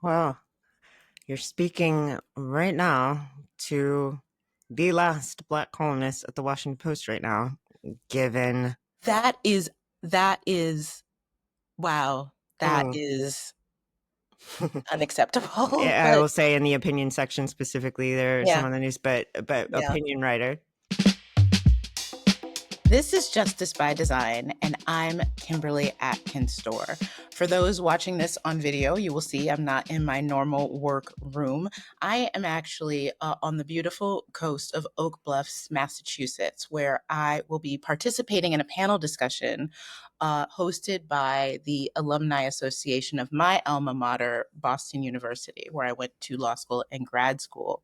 Well, you're speaking right now to the last Black columnist at the Washington Post right now, given. That is that is wow. That Mm. is unacceptable. Yeah, I But will say in the opinion section specifically, there are some yeah, on the news, but yeah. opinion writer. This is Justice by Design, and I'm Kimberly Atkins Stohr. For those watching this on video, you will see I'm not in my normal work room. I am actually on the beautiful coast of Oak Bluffs, Massachusetts, where I will be participating in a panel discussion hosted by the Alumni Association of my alma mater, Boston University, where I went to law school and grad school,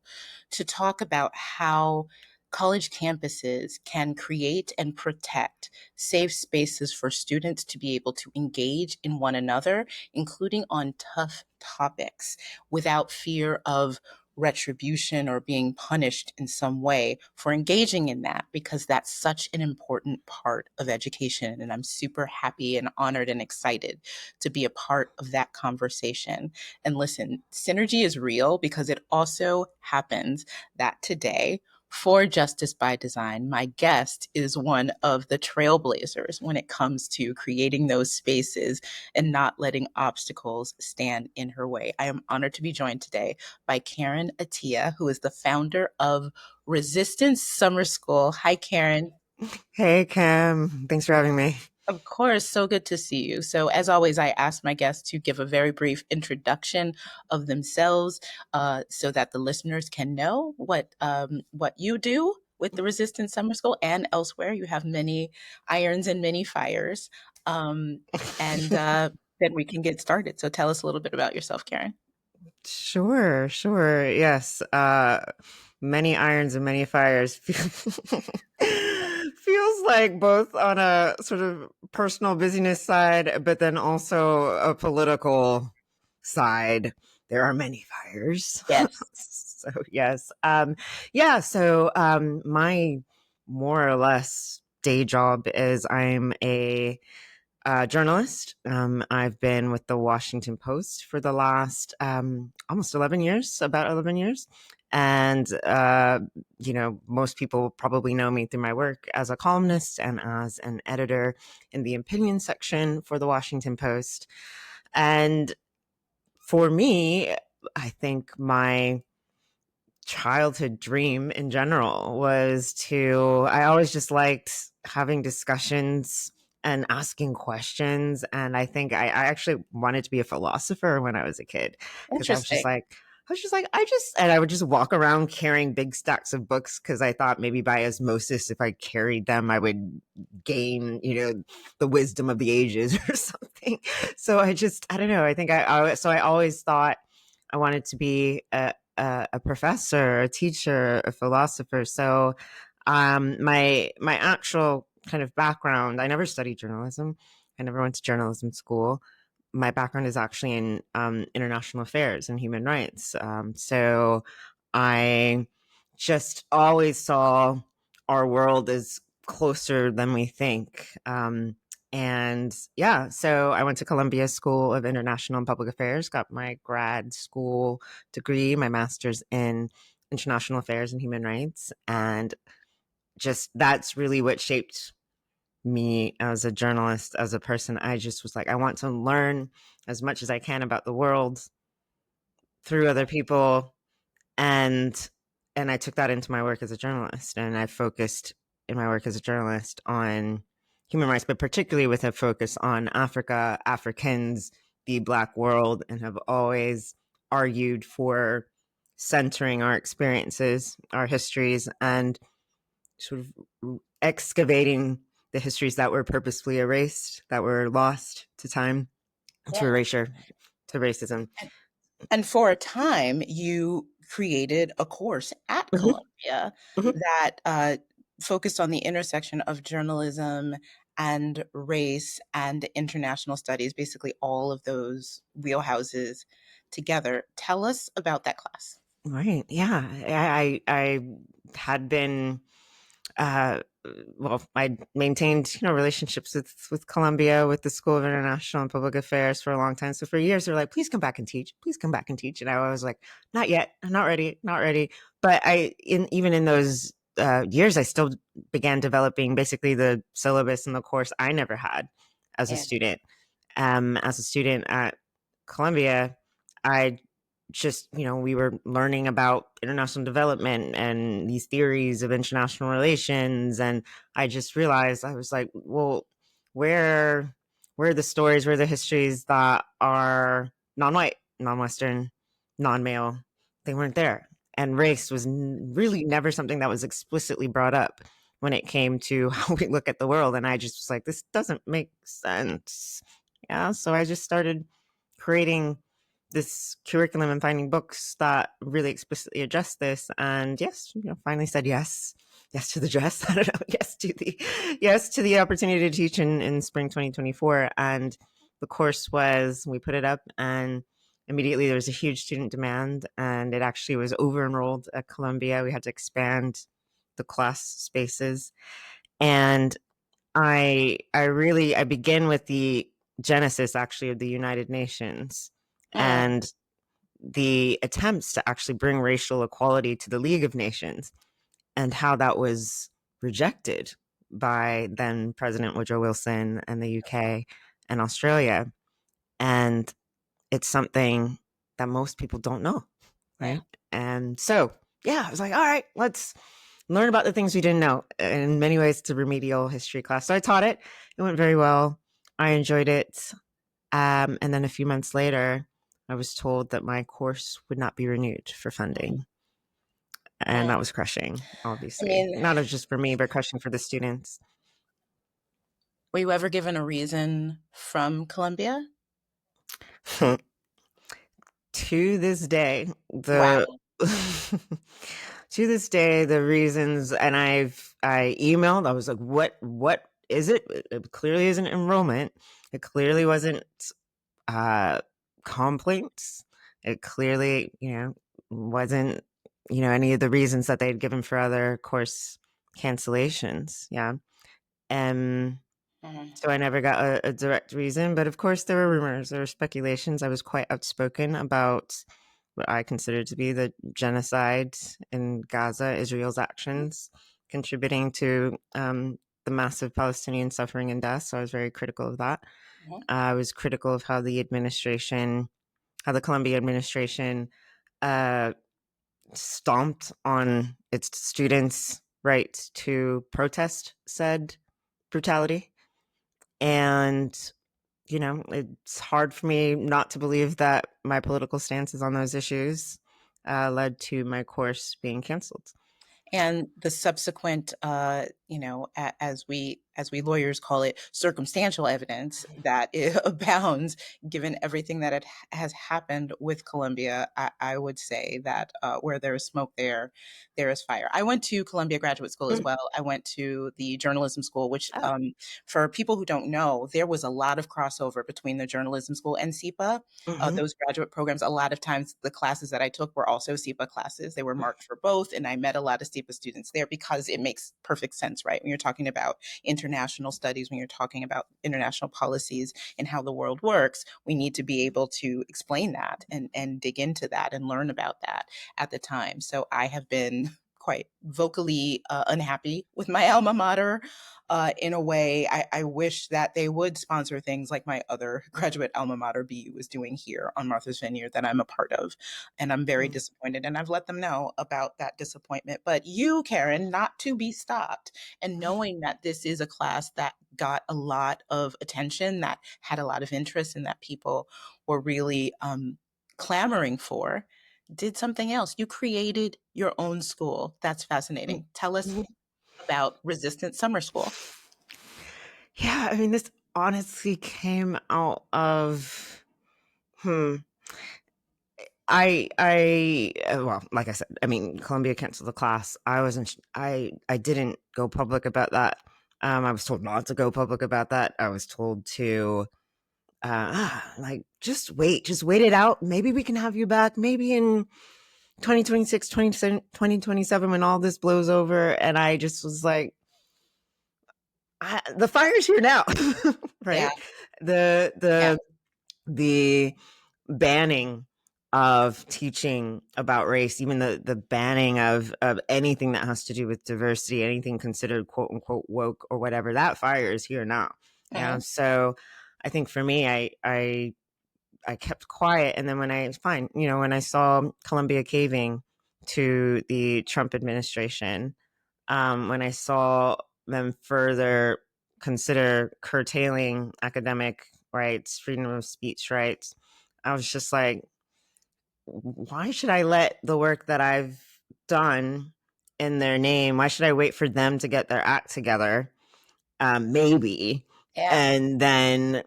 to talk about how college campuses can create and protect safe spaces for students to be able to engage in one another, including on tough topics, without fear of retribution or being punished in some way for engaging in that, because that's such an important part of education. And I'm super happy and honored and excited to be a part of that conversation. And listen, synergy is real because it also happens that today, for Justice by Design, my guest is one of the trailblazers when it comes to creating those spaces and not letting obstacles stand in her way. I am honored to be joined today by Karen Attiah, who is the founder of Resistance Summer School. Hi, Karen. Hey, Cam. Thanks for having me. Of course, so good to see you. So, as always, I ask my guests to give a very brief introduction of themselves, so that the listeners can know what you do with the Resistance Summer School and elsewhere. You have many irons and many fires, um, and then we can get started. So, tell us a little bit about yourself, Karen. Sure, sure. Yes. Many irons and many fires. Feels like both on a sort of personal busyness side, but then also a political side. There are many fires. Yes. So yes. Yeah, so my more or less day job is I'm a journalist. I've been with the Washington Post for the last almost 11 years, about 11 years. And, most people probably know me through my work as a columnist and as an editor in the opinion section for the Washington Post. And for me, I think my childhood dream in general was I always just liked having discussions and asking questions. And I think I actually wanted to be a philosopher when I was a kid because Interesting. and I would just walk around carrying big stacks of books because I thought maybe by osmosis, if I carried them, I would gain, the wisdom of the ages or something. So I don't know. I always thought I wanted to be a professor, a teacher, a philosopher. So my actual kind of background, I never studied journalism. I never went to journalism school. My background is actually in international affairs and human rights. So I just always saw our world as closer than we think. And yeah, so I went to Columbia School of International and Public Affairs, got my grad school degree, my master's in international affairs and human rights. And just that's really what shaped me as a journalist, as a person. I just was like, I want to learn as much as I can about the world through other people. And I took that into my work as a journalist. And I focused in my work as a journalist on human rights, but particularly with a focus on Africa, Africans, the Black world, and have always argued for centering our experiences, our histories, and sort of excavating the histories that were purposefully erased, that were lost to time, to Yeah. erasure, to racism. And for a time, you created a course at Mhm, Columbia mhm. that focused on the intersection of journalism and race and international studies, basically all of those wheelhouses together. Tell us about that class. Right. Yeah. I had been well, I maintained, relationships with Columbia, with the School of International and Public Affairs for a long time. So for years, they're like, please come back and teach. Please come back and teach. And I was like, not yet. I'm not ready. Not ready. But even in those years, I still began developing basically the syllabus and the course I never had as a Yeah. student. As a student at Columbia, I just, we were learning about international development and these theories of international relations. And I just realized, I was like, well, where are the stories, where are the histories that are non-white, non-Western, non-male? They weren't there. And race was really never something that was explicitly brought up when it came to how we look at the world. And I just was like, this doesn't make sense. Yeah. So I just started creating this curriculum and finding books that really explicitly address this. And yes, finally said yes to the dress. I don't know, yes to the opportunity to teach in spring 2024. And the course we put it up, and immediately there was a huge student demand, and it actually was over enrolled at Columbia. We had to expand the class spaces. And I begin with the genesis actually of the United Nations Mm. and the attempts to actually bring racial equality to the League of Nations, and how that was rejected by then President Woodrow Wilson and the UK and Australia. And it's something that most people don't know, Yeah. right? And so, yeah, I was like, all right, let's learn about the things we didn't know. In many ways, it's a remedial history class. So I taught it. It went very well. I enjoyed it. And then a few months later, I was told that my course would not be renewed for funding. And Mm. that was crushing, I obviously. mean, Not just for me, but crushing for the students. were you ever given a reason from Columbia? To this day, Wow. the to this day, the reasons, and I emailed, I was like, what is it? It clearly isn't enrollment. It clearly wasn't uh complaints. It clearly, wasn't, any of the reasons that they'd given for other course cancellations. Yeah. And Mm. so I never got a direct reason, but of course there were rumors, there were speculations. I was quite outspoken about what I considered to be the genocide in Gaza, Israel's actions contributing to the massive Palestinian suffering and death. So I was very critical of that. Mhm. I was critical of how the Columbia administration uh, stomped on its students' right to protest said brutality. And, it's hard for me not to believe that my political stances on those issues led to my course being canceled. And the subsequent, as we lawyers call it, circumstantial evidence that it abounds, given everything that has happened with Columbia. I would say that where there is smoke, there is fire. I went to Columbia Graduate School as Mm. well. I went to the journalism school, which, Oh. for people who don't know, there was a lot of crossover between the journalism school and SEPA. Hmm. Those graduate programs, a lot of times the classes that I took were also SEPA classes. They were marked for both, and I met a lot of SEPA students there because it makes perfect sense, right? When you're talking about international studies, when you're talking about international policies and how the world works, we need to be able to explain that and dig into that and learn about that at the time. So I have been quite vocally unhappy with my alma mater. In a way, I wish that they would sponsor things like my other graduate alma mater, BU, is doing here on Martha's Vineyard that I'm a part of. And I'm very disappointed. And I've let them know about that disappointment. But you, Karen, not to be stopped. And knowing that this is a class that got a lot of attention, that had a lot of interest, and that people were really clamoring for, did something else. You created your own school. That's fascinating. Tell us Mhm. about Resistance Summer School. Yeah, I mean, this honestly came out of, hmm. Well, like I said, I mean, Columbia canceled the class. I didn't go public about that. I was told not to go public about that. I was told to, like, just wait it out. Maybe we can have you back. Maybe in 2026, 2027, when all this blows over. And I just was like, the fire's here now, Yeah, right? The yeah, the the banning of teaching about race, even the banning of anything that has to do with diversity, anything considered quote unquote woke or whatever, that fire is here now. Yeah. mhm, So I think for me, I kept quiet. And then when I saw Columbia caving to the Trump administration, when I saw them further consider curtailing academic rights, freedom of speech rights, I was just like, why should I let the work that I've done in their name? Why should I wait for them to get their act together? Maybe. yeah, And then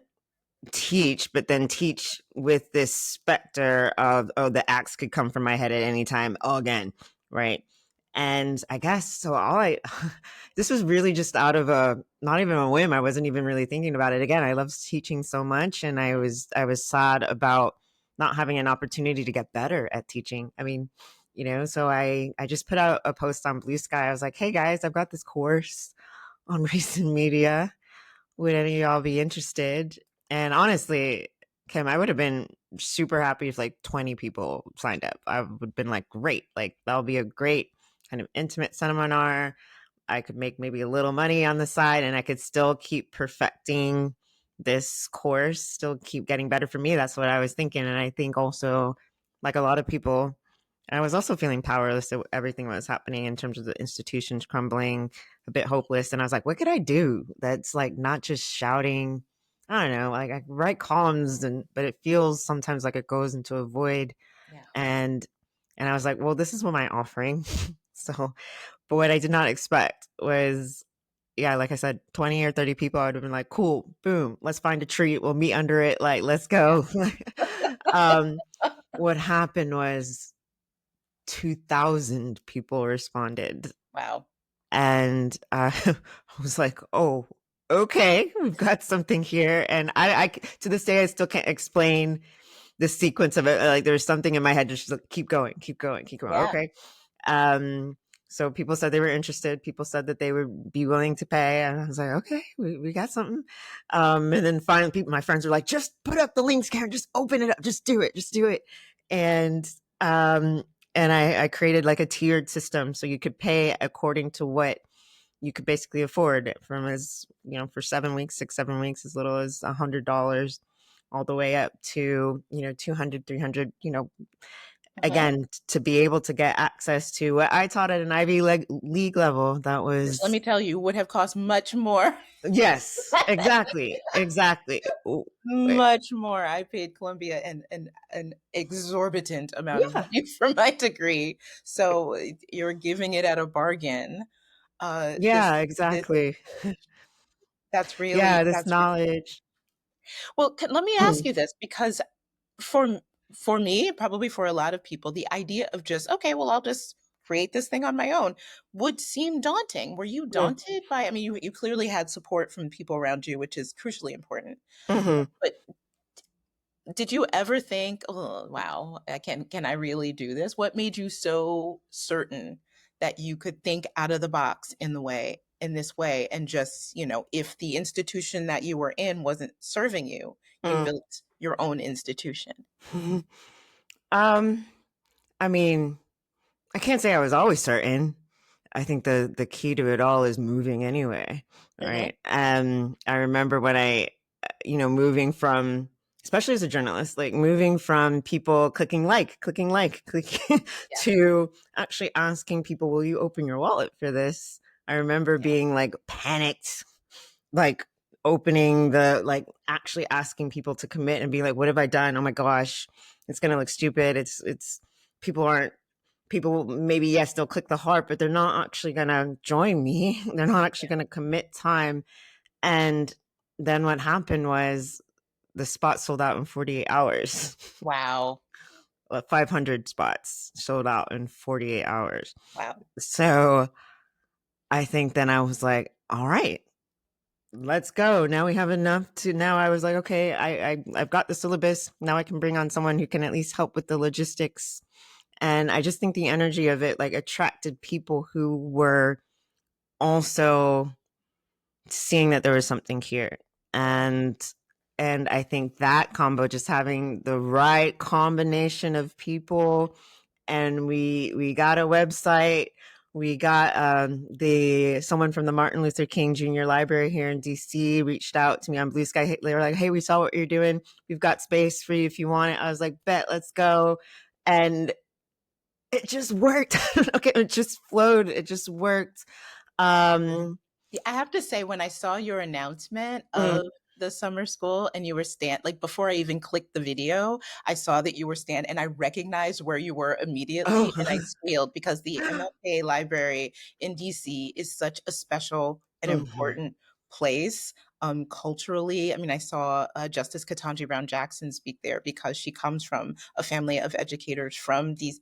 teach, but then teach with this specter of, oh, the axe could come from my head at any time again, right? And I guess so. This was really just out of not even a whim. I wasn't even really thinking about it. Again, I love teaching so much, and I was sad about not having an opportunity to get better at teaching. I mean, so I just put out a post on Blue Sky. I was like, hey guys, I've got this course on race and media, would any of y'all be interested? And honestly, Kim, I would have been super happy if like 20 people signed up. I would have been like, great, like that'll be a great kind of intimate seminar. I could make maybe a little money on the side and I could still keep perfecting this course, still keep getting better for me. That's what I was thinking. And I think also, like a lot of people, I was also feeling powerless at everything that was happening in terms of the institutions crumbling, a bit hopeless. And I was like, what could I do that's like not just shouting? I don't know, like I write columns but it feels sometimes like it goes into a void. yeah. And I was like, well, this is what my offering. So, but what I did not expect was, yeah, like I said, 20 or 30 people, I would have been like, cool, boom, let's find a tree. We'll meet under it. Like, let's go. um, what happened was 2,000 people responded. Wow. And I was like, oh, okay, we've got something here. And to this day, I still can't explain the sequence of it. Like there's something in my head, just like, keep going, keep going, keep going. Yeah. Okay. Um, so people said they were interested. People said that they would be willing to pay. And I was like, okay, we got something. And then finally my friends were like, just put up the links, Karen, just open it up, just do it, just do it. And, um, and I created like a tiered system so you could pay according to what you could basically afford, from as, for 7 weeks, 6, 7 weeks, as little as $100 all the way up to, 200, 300, Mhm. again, to be able to get access to what I taught at an Ivy League level. That Which, let was, me tell you, would have cost much more. yes, exactly, exactly. Much more. I paid Columbia an exorbitant amount of Yeah, money for my degree. So you're giving it at a bargain. This yeah, this exactly. that's Yeah, really this that's re- knowledge. well. Let me ask you this, because for for me, probably for a lot of people, the idea of just, okay, well, I'll just create this thing on my own would seem daunting. Were you Yeah. daunted by? I mean, you clearly had support from people around you, which is crucially important. Hmm. But did you ever think, "Oh, wow, can I really do this?" What made you so certain that you could think out of the box in this way, and just, if the institution that you were in wasn't serving you, you Mm. built your own institution? um, I mean, I can't say I was always certain. I think the key to it all is moving anyway, Mhm. right? I remember when moving from, especially as a journalist, like moving from people clicking Yeah, to actually asking people, will you open your wallet for this? I remember yeah, being like panicked, like opening like actually asking people to commit and be like, what have I done? Oh my gosh, it's going to look stupid. It's people aren't, people maybe, yes, they'll click the heart, but they're not actually going to join me. They're not actually going to commit time. And then what happened was the spot sold out in 48 hours. wow, 500 spots sold out in 48 hours. wow, So I think then I was like, all right, let's go. Now we have enough to, now I was like, okay, I've got the syllabus. Now I can bring on someone who can at least help with the logistics. And I just think the energy of it like attracted people who were also seeing that there was something here. And I think that combo, just having the right combination of people, and we got a website. We got the someone from the Martin Luther King Jr. Library here in DC reached out to me on Blue Sky. They were like, "Hey, we saw what you're doing. We've got space for you if you want it." I was like, "Bet, let's go." And it just worked. Okay, it just flowed. It just worked. Um, Yeah, I have to say, when I saw your announcement mm, of the summer school and you were like before I even clicked the video, I saw that you were and I recognized where you were immediately and I oh, squealed because the MLK Library in DC is such a special and mhm. important place. Culturally, I mean, I saw Justice Ketanji Brown Jackson speak there because she comes from a family of educators from DC,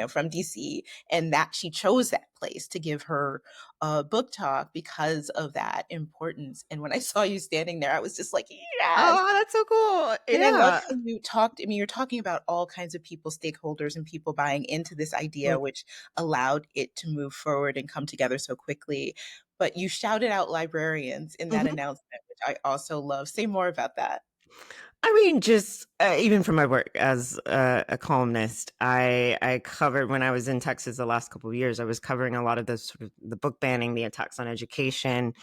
from DC, and that she chose that place to give her book talk because of that importance. And when I saw you standing there, I was just like, yes. Oh, that's so cool. And I love Yeah. how you talked. I mean, you're talking about all kinds of people, stakeholders, and people buying into this idea, which allowed it to move forward and come together so quickly. But you shouted out librarians in that Mhm. announcement, which I also love. Say more about that. I mean, just even from my work as a columnist, I covered when I was in Texas the last couple of years. I was covering a lot of the sort of the book banning, the attacks on education.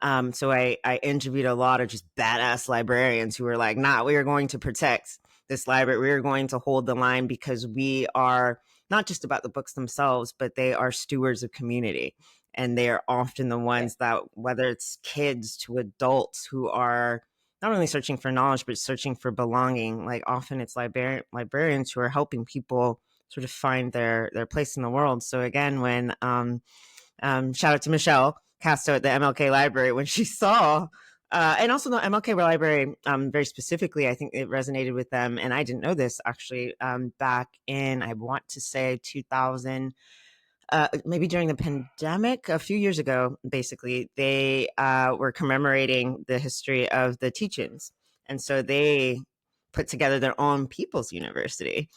So I interviewed a lot of just badass librarians who were like, "Nah, we are going to protect this library. We are going to hold the line because we are not just about the books themselves, but they are stewards of community." And they are often the Yeah. ones that, whether it's kids to adults who are not only searching for knowledge but searching for belonging, like often it's librarians who are helping people sort of find their place in the world. So again, when shout out to Michelle Casto at the MLK Library, when she saw and also the MLK Library, very specifically, I think it resonated with them. And I didn't know this actually, back in, I want to say 2000, maybe during the pandemic a few years ago. Basically, they were commemorating the history of the teach-ins, and so they put together their own people's university.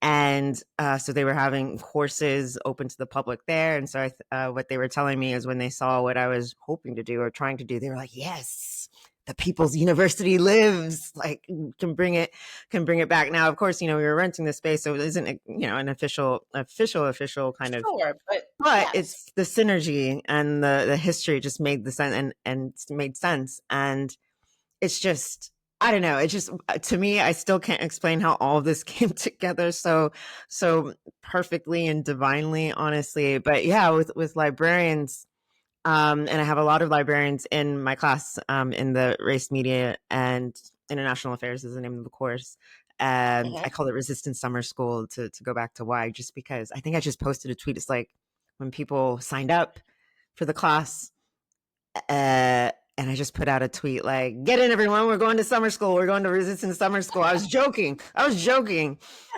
And so they were having courses open to the public there. And so what they were telling me is when they saw what I was hoping to do or trying to do, they were like, "Yes, the People's University lives. Like, can bring it back." Now, of course, we were renting the space, so it isn't an official kind of, Sure, but but yes. it's the synergy and the history just made the sense, and made sense. And it's just, I don't know. It just, to me, I still can't explain how all of this came together so perfectly and divinely, honestly. But yeah, with librarians, and I have a lot of librarians in my class, in the race, media, and international affairs is the name of the course. Mhm. I call it Resistance Summer School, to go back to why, just because I think I just posted a tweet. It's like when people signed up for the class, and I just put out a tweet like, "Get in, everyone! We're going to summer school. We're going to Resistance Summer School." I was joking.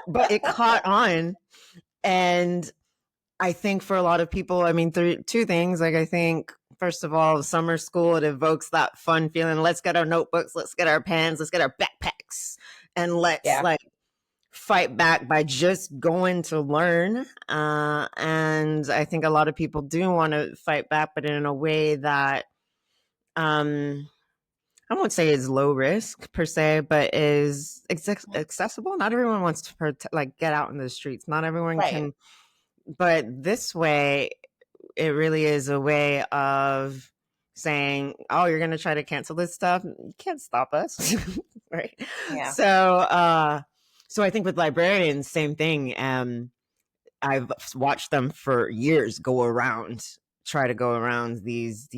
But it caught on, and I think for a lot of people, I mean, two things. Like, I think first of all, summer school, it evokes that fun feeling. Let's get our notebooks. Let's get our pens. Let's get our backpacks, and let's Yeah. like fight back by just going to learn. And I think a lot of people do want to fight back, but in a way that, um, I won't say is low risk per se, but is accessible. Not everyone wants to like get out in the streets. Not everyone Right. can. But this way, it really is a way of saying, "Oh, you're going to try to cancel this stuff. You can't stop us," right? Yeah. So, so I think with librarians, same thing. I've watched them for years try to go around these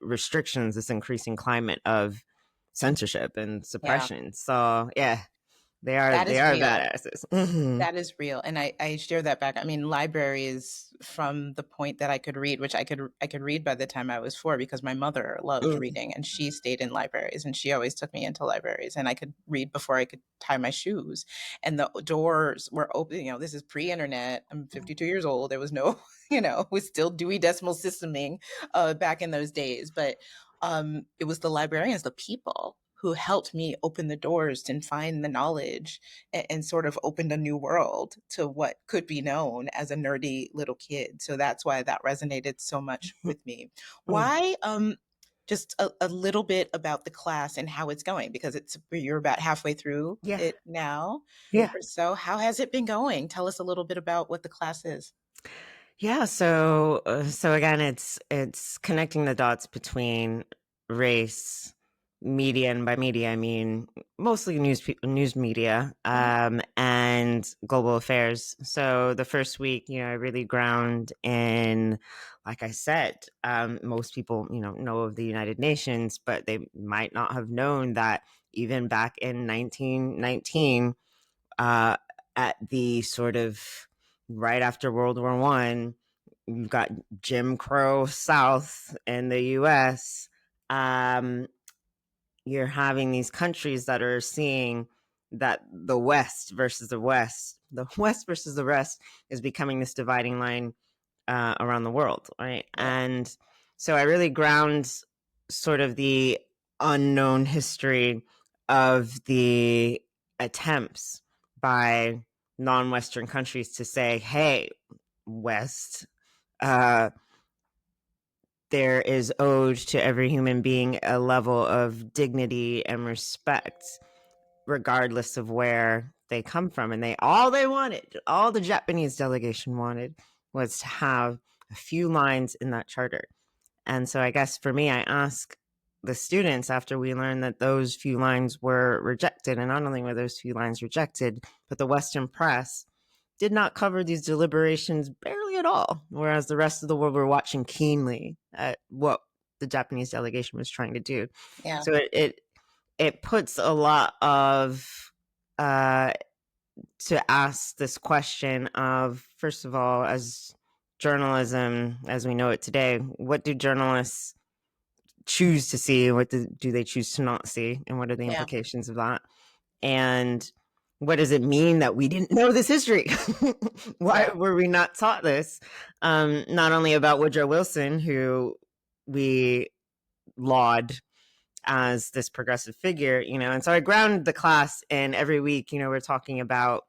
restrictions, this increasing climate of censorship and Yeah. suppression. So yeah, they are That they is are real. badasses. Mhm. That is real, and I share that back. I mean, libraries from the point that I could read, which I could read by the time I was 4 because my mother loved Mhm. reading and she stayed in libraries and she always took me into libraries and I could read before I could tie my shoes. And the doors were open, this is pre-internet. I'm 52 years old. There was no, it was still Dewey Decimal Systeming back in those days, but it was the librarians, the people who helped me open the doors and find the knowledge and sort of opened a new world to what could be known as a nerdy little kid. So that's why that resonated so much with me. Mhm. Why just a little bit about the class and how it's going, because you're about halfway through Yeah. it now Yeah. or so. How has it been going? Tell us a little bit about what the class is. Yeah, so again, it's connecting the dots between race, media, and by media I mean mostly news media, Mhm. and global affairs. So the first week, I really ground in, like I said, most people, know of the United Nations, but they might not have known that even back in 1919, uh, at the sort of right after World War I, you've got Jim Crow South in the US. Um, you're having these countries that are seeing that the West versus the West versus the rest is becoming this dividing line around the world, right? Yeah. And so I really ground sort of the unknown history of the attempts by non-Western countries to say, hey, West, uh, there is owed to every human being a level of dignity and respect, regardless of where they come from. And all the Japanese delegation wanted was to have a few lines in that charter. And so I guess for me, I ask the students after we learned that those few lines were rejected, and not only were those few lines rejected, but the Western press did not cover these deliberations barely at all, whereas the rest of the world were watching keenly at what the Japanese delegation was trying to do. Yeah. So it puts a lot of uh, to ask this question of, first of all, as journalism as we know it today, what do journalists choose to see? What do they choose to not see? And what are the Yeah. implications of that? And what does it mean that we didn't know this history? Why Yeah. were we not taught this? Not only about Woodrow Wilson, who we laud as this progressive figure, and so I ground the class, and every week, we're talking about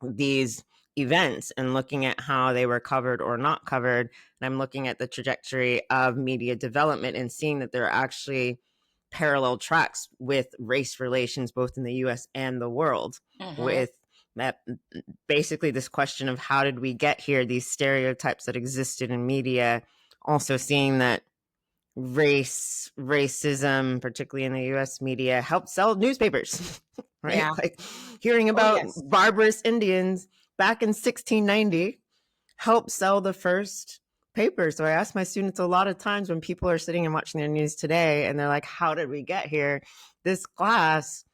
these events and looking at how they were covered or not covered. And I'm looking at the trajectory of media development and seeing that there are actually parallel tracks with race relations, both in the US and the world, Hmm. with that, basically this question of how did we get here, these stereotypes that existed in media, also seeing that racism, particularly in the US media, helped sell newspapers, right? Yeah. Like hearing Oh, about yes. barbarous Indians back in 1690 helped sell the first paper. So I ask my students a lot of times when people are sitting and watching their news today and they're like, how did we get here? This class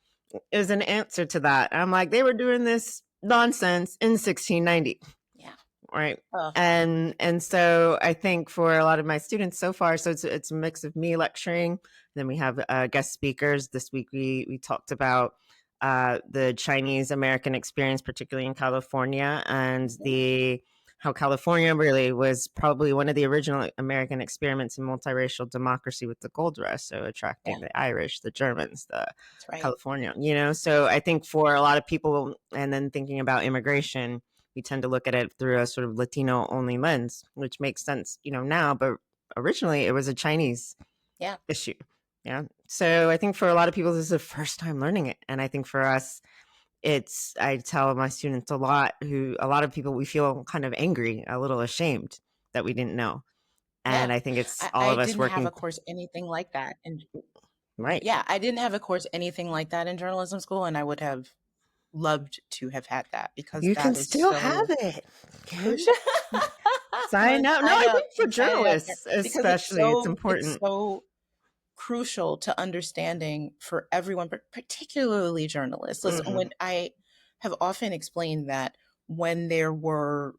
is an answer to that. And I'm like, they were doing this nonsense in 1690, Yeah. right? Oh, And so I think for a lot of my students so far, so it's a mix of me lecturing, then we have guest speakers. This week we talked about the Chinese American experience, particularly in California, and the how California really was probably one of the original American experiments in multiracial democracy with the gold rush, so yeah. attracting the Irish, the Germans, the That's right. California, So I think for a lot of people, and then thinking about immigration, we tend to look at it through a sort of Latino only lens, which makes sense, now, but originally it was a Chinese Yeah. issue. Yeah. So I think for a lot of people, this is the first time learning it. And I think for us, I tell my students a lot of people, we feel kind of angry, a little ashamed that we didn't know. Yeah. And I think it's all I of us didn't have working, a course anything like that. And right. yeah, I didn't have a course anything like that in journalism school, and I would have loved to have had that because You can that is still have so it, Kim. crucial. I'm Sign gonna up. No, sign I up. think for I'm signing up here journalists, because it's especially, it's so it's important. so crucial to understanding for everyone, but particularly journalists. Listen, Hmm. when I have often explained that when there were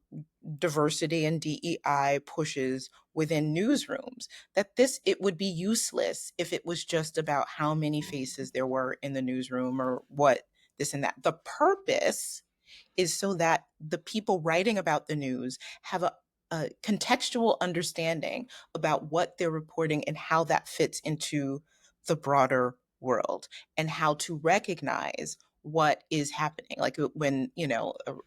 diversity and DEI pushes within newsrooms, that it would be useless if it was just about how many faces there were in the newsroom or what this and that. The purpose is so that the people writing about the news have a contextual understanding about what they're reporting and how that fits into the broader world, and how to recognize what is happening. Like when,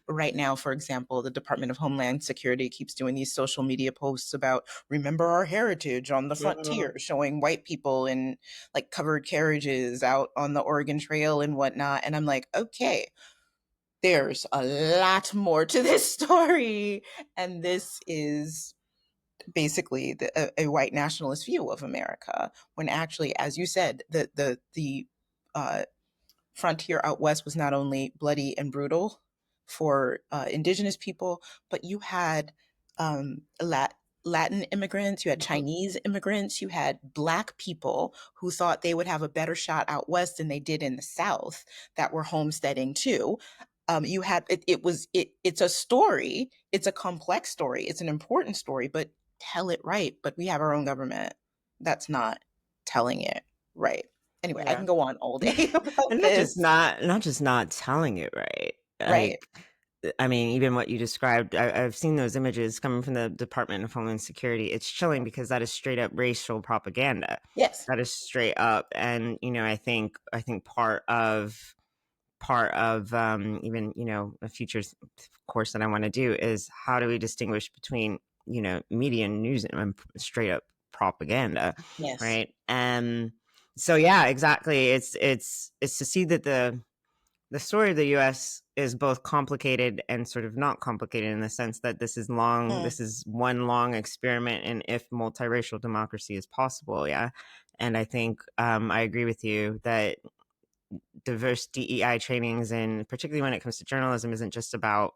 right now, for example, the Department of Homeland Security keeps doing these social media posts about remember our heritage on the Mhm. frontier, showing white people in like covered carriages out on the Oregon Trail and whatnot. And I'm like, okay, there's a lot more to this story. And this is basically a white nationalist view of America, when actually, as you said, the uh, frontier out west was not only bloody and brutal for indigenous people, but you had um, Lat- Latin immigrants, you had Mhm. Chinese immigrants, you had Black people who thought they would have a better shot out west than they did in the South that were homesteading too. You had it's a story, it's a complex story, it's an important story, but tell it right. But we have our own government that's not telling it right. Anyway, I Yeah. can go on all day And about this. not just not telling it right. Right. Like, I mean, even what you described, I've seen those images coming from the Department of Homeland Security. It's chilling because that is straight up racial propaganda. Yes. That is straight up, and I think part of even a future course that I want to do is how do we distinguish between media and news and straight up propaganda, Yes. right? And so yeah, exactly. It's to see that the story of the U.S. is both complicated and sort of not complicated in the sense that this is long. Mm, This is one long experiment, and if multiracial democracy is possible, yeah. And I think I agree with you that diverse DEI trainings, and particularly when it comes to journalism, isn't just about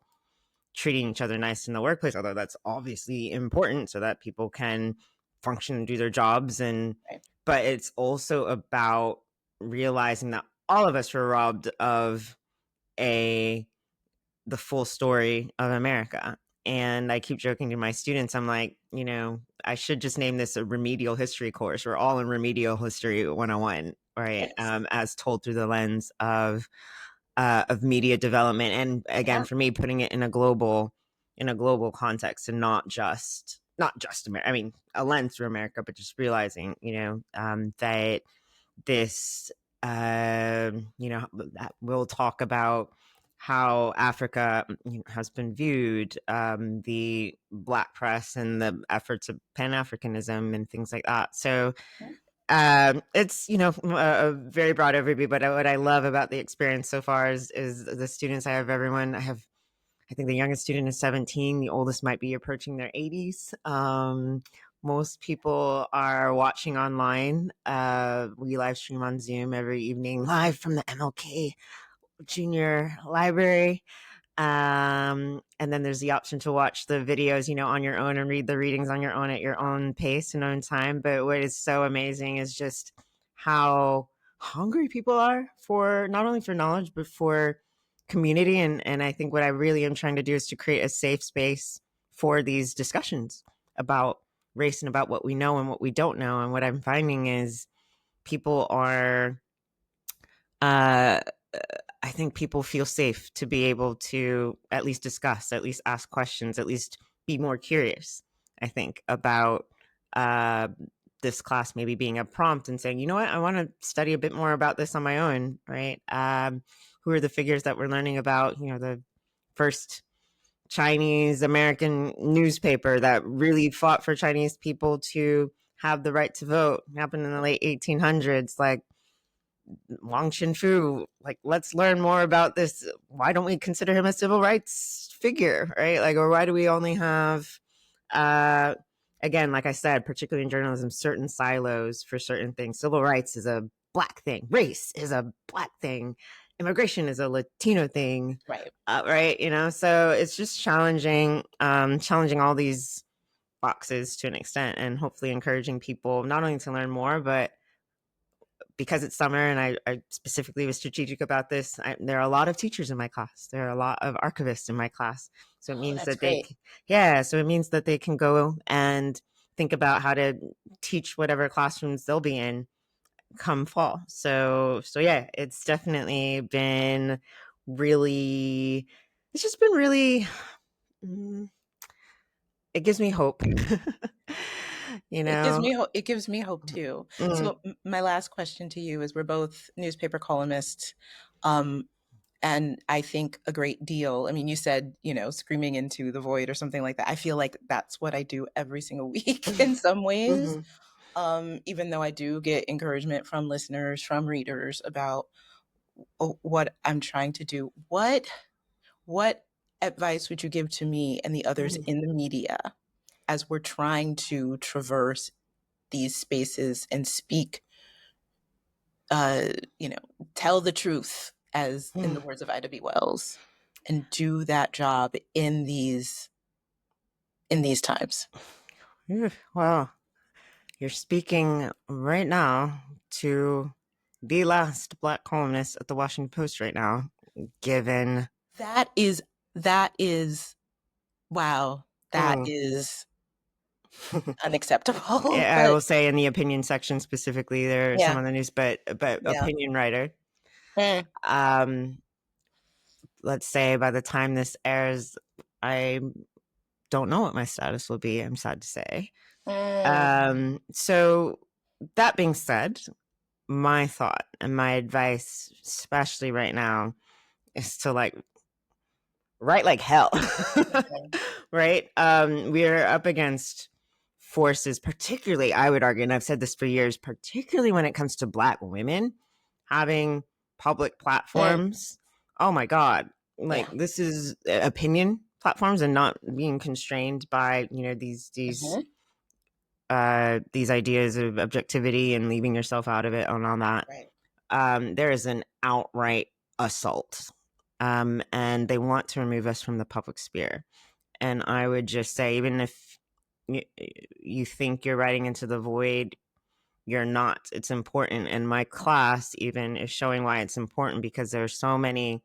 treating each other nice in the workplace, although that's obviously important so that people can function and do their jobs. And right. but it's also about realizing that all of us were robbed of a the full story of America. And I keep joking to my students, I'm like, I should just name this a remedial history course. We're all in remedial history 101, right? Yes. As told through the lens of media development. And again, Yeah. for me, putting it in a global context and not just America. I mean, a lens through America, but just realizing, that this that we'll talk about how Africa has been viewed, the Black press and the efforts of Pan Africanism and things like that. So it's a very broad overview, but what I love about the experience so far is the students I have. Everyone I have, I think the youngest student is 17. The oldest might be approaching their 80s. Most people are watching online. We live stream on Zoom every evening, live from the MLK Junior Library. And then there's the option to watch the videos, on your own and read the readings on your own at your own pace and own time. But what is so amazing is just how hungry people are for not only for knowledge, but for community. And I think what I really am trying to do is to create a safe space for these discussions about race and about what we know and what we don't know. And what I'm finding is people are uh I think people feel safe to be able to at least discuss, at least ask questions, at least be more curious, I think, about uh, this class maybe being a prompt and saying, you know what, I want to study a bit more about this on my own, right? Who are the figures that we're learning about? The first Chinese American newspaper that really fought for Chinese people to have the right to vote happened in the late 1800s. Like, Wang Chinfu, like, let's learn more about this. Why don't we consider him a civil rights figure, right? Like, or why do we only have, uh, again, like I said, particularly in journalism, certain silos for certain things. Civil rights is a Black thing, race is a Black thing, immigration is a Latino thing, Right. right? So it's just challenging all these boxes to an extent, and hopefully encouraging people not only to learn more, but because it's summer and I specifically was strategic about this, there are a lot of teachers in my class. There are a lot of archivists in my class. So it Oh, means that's that great. so it means that they can go and think about how to teach whatever classrooms they'll be in come fall. So yeah, it's definitely been really, it's just been really, mm, it gives me hope. you know? It gives me hope too. Mm, So my last question to you is, we're both newspaper columnists. Um, And I think a great deal. I mean, you said, screaming into the void or something like that. I feel like that's what I do every single week in some ways. Hmm. Even though I do get encouragement from listeners, from readers about what I'm trying to do. What advice would you give to me and the others in the media as we're trying to traverse these spaces and speak, uh, you know, tell the truth, as in the words of Ida B. Wells, and do that job in these times? Well, you're speaking right now to the last Black columnist at the Washington Post right now, given. That is wow. That Mm. is unacceptable. I But will say in the opinion section specifically, there are some yeah, on the news, but yeah. opinion writer. Mm, Um, let's say by the time this airs, I don't know what my status will be. I'm sad to say. mm, So that being said, my thought and my advice, especially right now, is to write like hell. mhm, Right? We're up against forces, particularly, I would argue, and I've said this for years, particularly when it comes to Black women having public mm, platforms. Oh my God. yeah. This is opinion platforms and not being constrained by, Mhm, these ideas of objectivity and leaving yourself out of it and all that. right. There is an outright assault. And they want to remove us from the public sphere. And I would just say, even if you think you're writing into the void, you're not. It's important. And my class even is showing why it's important, because there's so many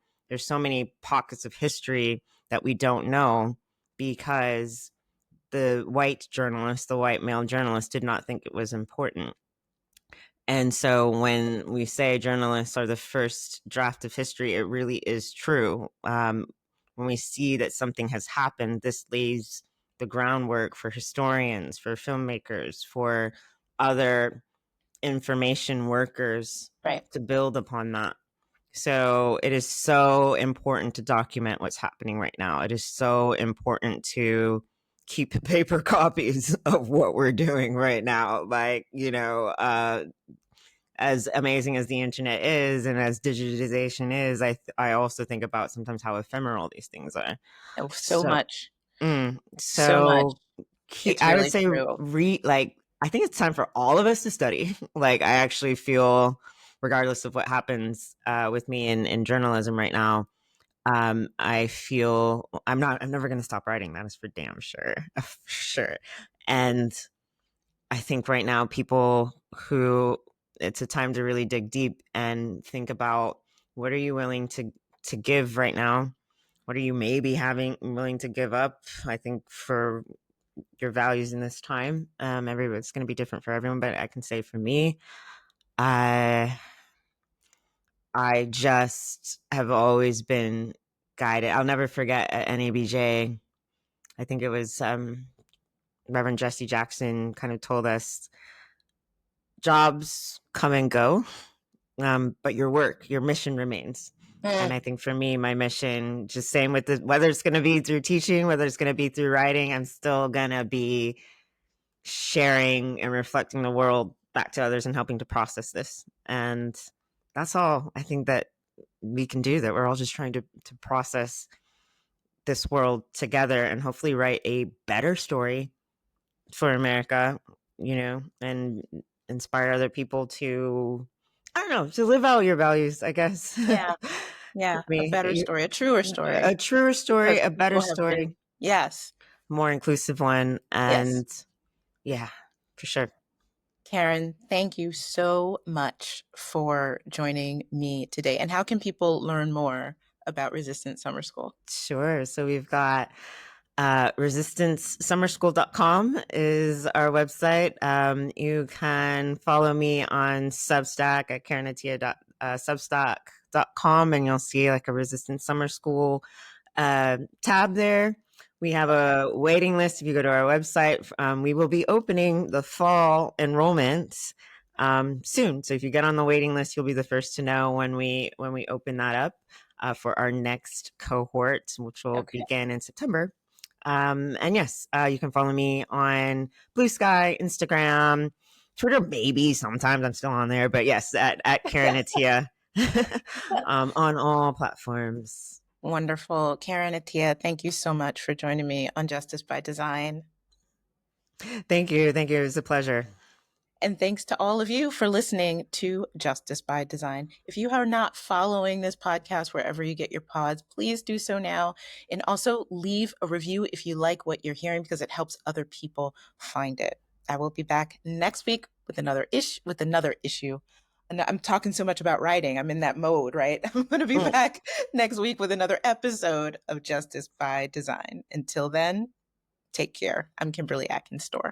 pockets of history that we don't know, because the white male journalist did not think it was important. And so when we say journalists are the first draft of history, it really is true. When we see that something has happened, this lays the groundwork for historians, for filmmakers, for other information workers Right. to build upon that. So it is so important to document what's happening right now. It is so important to keep paper copies of what we're doing right now. As amazing as the internet is and as digitization is, I also think about sometimes how ephemeral these things are. Oh, so So, much. So much. so It's I would really say true. I think it's time for all of us to study. I actually feel, regardless of what happens with me in journalism right now, I feel I'm never going to stop writing. That is for damn sure, for sure. And I think right now it's a time to really dig deep and think about, what are you willing to give right now? What are you maybe having willing to give up? I think for your values in this time, everyone's going to be different for everyone, but I can say for me, I I just have always been guided. I'll never forget at NABJ. I think it was Reverend Jesse Jackson kind of told us, jobs come and go, but your mission remains. And Mm, I think for me, my mission, just same with whether it's going to be through teaching, whether it's going to be through writing, I'm still going to be sharing and reflecting the world back to others and helping to process this. And that's all I think that we can do, that we're all just trying to process this world together and hopefully write a better story for America, and inspire other people to, I don't know, to live out your values, I guess. yeah. For Yeah. A me, better story, a truer a story, truer story, because a better people have been, story, yes, more inclusive one. yes. And yeah, for sure. Karen, thank you so much for joining me today. And how can people learn more about Resistance Summer School? Sure. So we've got resistancesummerschool.com is our website. You can follow me on Substack at Karen Attiah substack.com, and you'll see like a Resistance Summer School tab there. We have a waiting list. If you go to our website, we will be opening the fall enrollment soon. So if you get on the waiting list, you'll be the first to know when we open that up. for our next cohort, which will Okay. begin in September. And yes, you can follow me on Blue Sky, Instagram, Twitter, maybe sometimes I'm still on there, but yes, at Karen Attiah on all platforms. Wonderful. Karen Attiah, thank you so much for joining me on Justice by Design. Thank you. Thank you. It was a pleasure. And thanks to all of you for listening to Justice by Design. If you are not following this podcast wherever you get your pods, please do so now. And also leave a review if you like what you're hearing, because it helps other people find it. I will be back next week with another issue. And I'm talking so much about writing. I'm in that mode, right? I'm going to be back next week with another episode of Justice by Design. Until then, take care. I'm Kimberly Atkins Stohr.